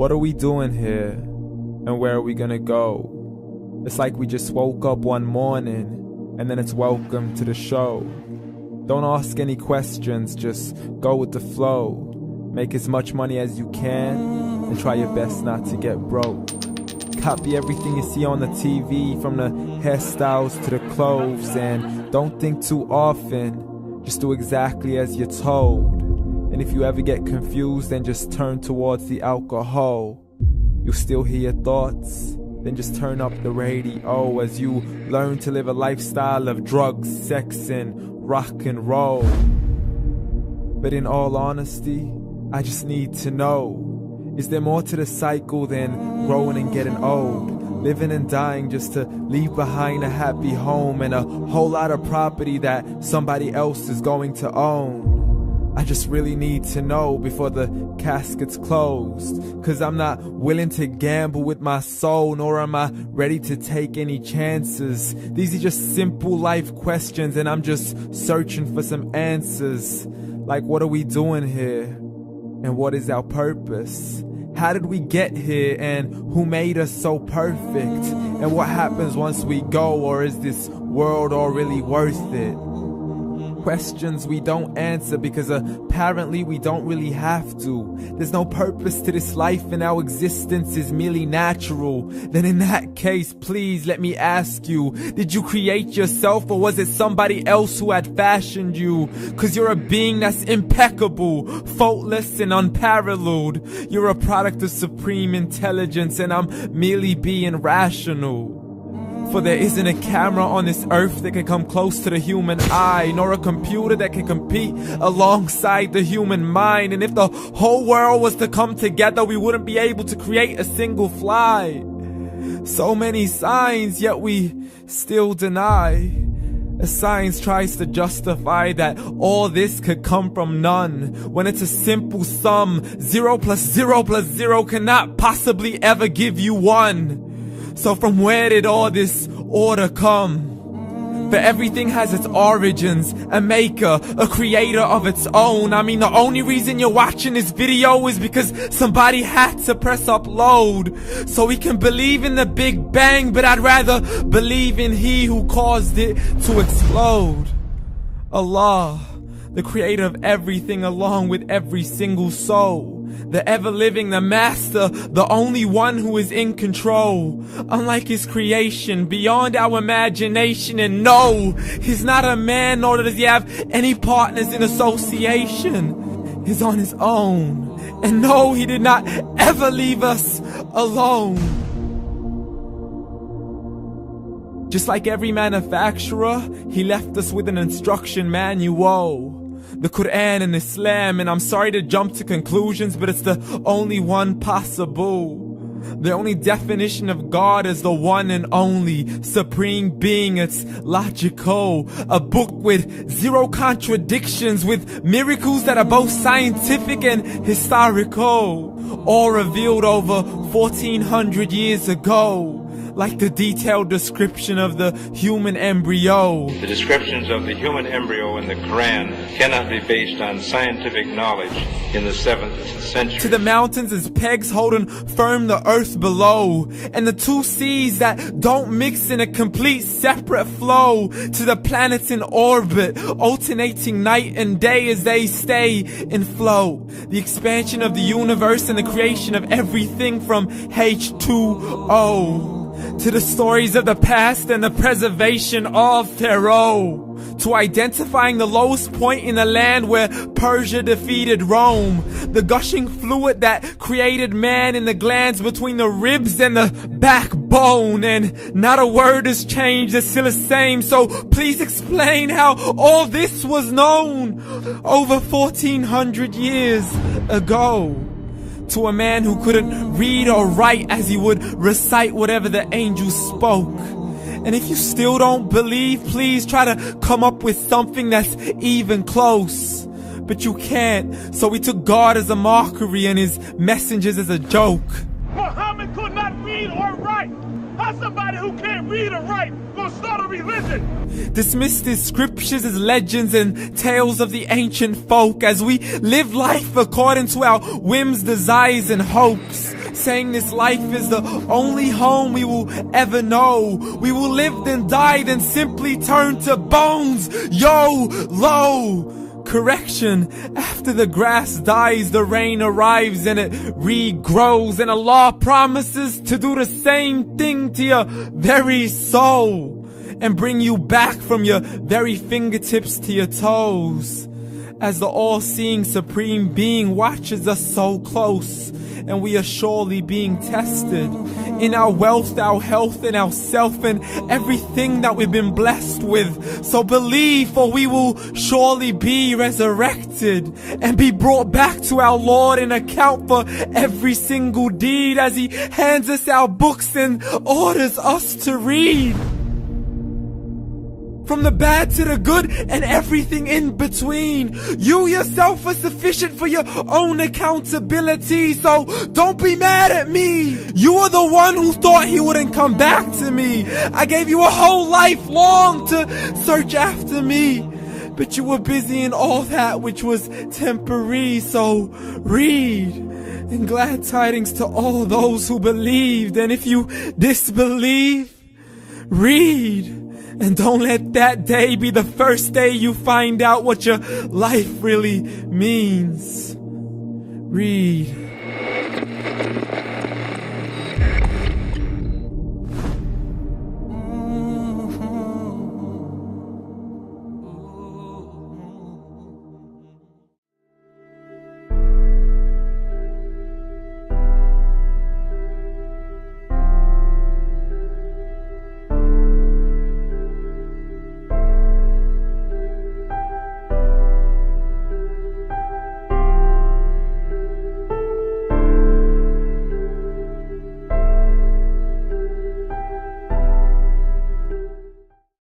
What are we doing here? And where are we gonna go? It's like we just woke up one morning and then it's welcome to the show. Don't ask any questions, just go with the flow. Make as much money as you can and try your best not to get broke. Copy everything you see on the TV, from the hairstyles to the clothes, and don't think too often, just do exactly as you're told. And if you ever get confused, then just turn towards the alcohol. You'll still hear your thoughts, then just turn up the radio as you learn to live a lifestyle of drugs, sex, and rock and roll. But in all honesty, I just need to know, is there more to the cycle than growing and getting old? Living and dying just to leave behind a happy home and a whole lot of property that somebody else is going to own. I just really need to know before the casket's closed, 'cause I'm not willing to gamble with my soul, nor am I ready to take any chances. These are just simple life questions and I'm just searching for some answers. Like, what are we doing here? And what is our purpose? How did we get here, and who made us so perfect? And what happens once we go, or is this world all really worth it? Questions we don't answer because apparently we don't really have to. There's no purpose to this life and our existence is merely natural. Then in that case, please let me ask you, did you create yourself, or was it somebody else who had fashioned you? 'Cause you're a being that's impeccable, faultless and unparalleled. You're a product of supreme intelligence and I'm merely being rational. For there isn't a camera on this earth that can come close to the human eye, nor a computer that can compete alongside the human mind. And if the whole world was to come together, we wouldn't be able to create a single fly. So many signs, yet we still deny. As science tries to justify that all this could come from none, when it's a simple sum. 0 plus 0 plus 0 cannot possibly ever give you 1. So from where did all this order come? For everything has its origins, a maker, a creator of its own. I mean, the only reason you're watching this video is because somebody had to press upload. So we can believe in the Big Bang, but I'd rather believe in He who caused it to explode. Allah, the creator of everything along with every single soul. The ever-living, the master, the only one who is in control. Unlike his creation, beyond our imagination. And no, he's not a man, nor does he have any partners in association. He's on his own. And no, he did not ever leave us alone. Just like every manufacturer, he left us with an instruction manual. The Quran and Islam, and I'm sorry to jump to conclusions, but it's the only one possible. The only definition of God is the one and only supreme being. It's logical, a book with 0 contradictions, with miracles that are both scientific and historical, all revealed over 1400 years ago. Like the detailed description of the human embryo. The descriptions of the human embryo in the Quran cannot be based on scientific knowledge in the 7th century. To the mountains as pegs holding firm the earth below, and the 2 seas that don't mix in a complete separate flow. To the planets in orbit, alternating night and day as they stay in flow. The expansion of the universe and the creation of everything from H2O. To the stories of the past and the preservation of Pharaoh. To identifying the lowest point in the land where Persia defeated Rome. The gushing fluid that created man in the glands between the ribs and the backbone. And not a word has changed, it's still the same. So please explain how all this was known over 1400 years ago. To a man who couldn't read or write as he would recite whatever the angels spoke. And if you still don't believe, please try to come up with something that's even close. But you can't, so we took God as a mockery and his messengers as a joke. Muhammad could not read or write. How's somebody who can't read or write gonna start a religion? Dismissed his scriptures as legends and tales of the ancient folk as we live life according to our whims, desires, and hopes. saying this life is the only home we will ever know. We will live then die then simply turn to bones. YOLO! Correction, after the grass dies, the rain arrives and it regrows, and Allah promises to do the same thing to your very soul and bring you back from your very fingertips to your toes, as the all-seeing supreme being watches us so close, and we are surely being tested in our wealth, our health, and our self, and everything that we've been blessed with. So believe, for we will surely be resurrected and be brought back to our Lord and account for every single deed, as He hands us our books and orders us to read. From the bad to the good and everything in between. You yourself are sufficient for your own accountability, so don't be mad at me. You are the one who thought He wouldn't come back to me. I gave you a whole life long to search after me, but you were busy in all that which was temporary. So read, and glad tidings to all those who believed. And if you disbelieve, read. And don't let that day be the first day you find out what your life really means. Read.